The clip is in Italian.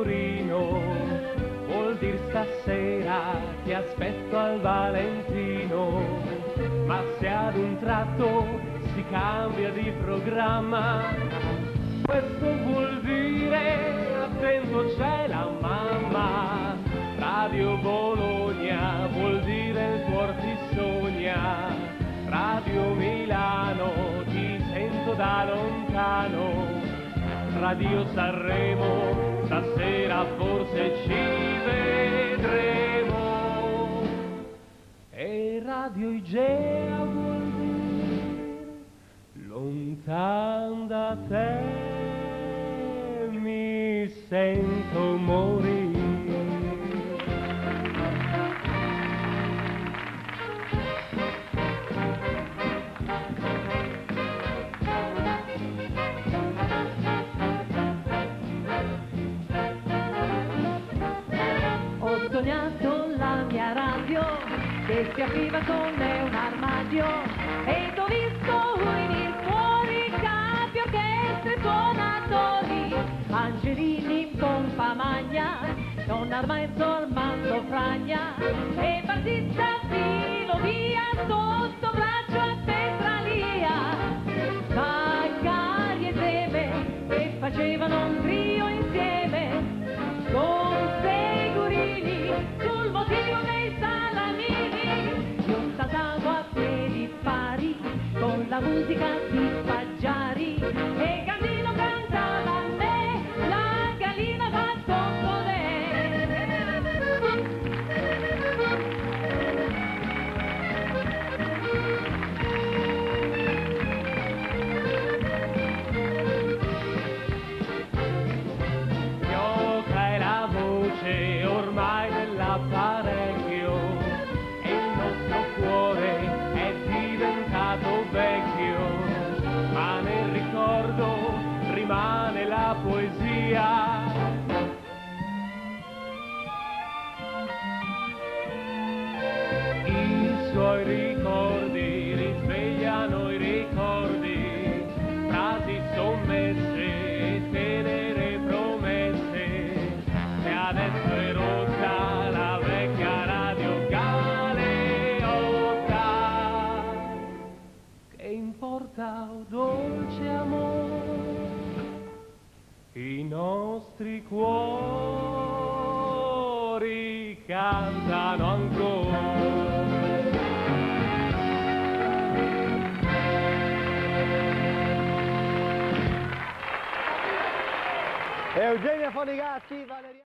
Torino, vuol dir stasera ti aspetto al Valentino, ma se ad un tratto si cambia di programma, questo vuol dire attento c'è la mamma. Radio Bologna vuol dire il cuor ti sogna, Radio Milano ti sento da lontano, Radio Sanremo stasera forse ci vedremo, e Radio Igea vuol dire lontan da te mi sento morire. Ho sognato la mia radio che si apriva come un armadio ed ho visto venir fuori capi, orchestre, suonatori, Angelini in pompa magna, Don Armando Armando Fragna e Battista Filovia sotto braccio a Petralia, Maccari e Zeme che facevano un trio insieme con Segurini sul motivo dei salamini. Io saltavo a piedi pari con la musica di Paggiari e Gandino cantava a me, la gallina va coccodè. Ormai nell'apparecchio e il nostro cuore è diventato vecchio, ma nel ricordo rimane la poesia. I suoi ricordi risvegliano i ricordi, frasi sommesse e tenere promesse, e adesso è rotta la vecchia radio Galeotta. Che importa, oh dolce amore, i nostri cuori cantano ancora. Eugenia Fonigatti, Valeria.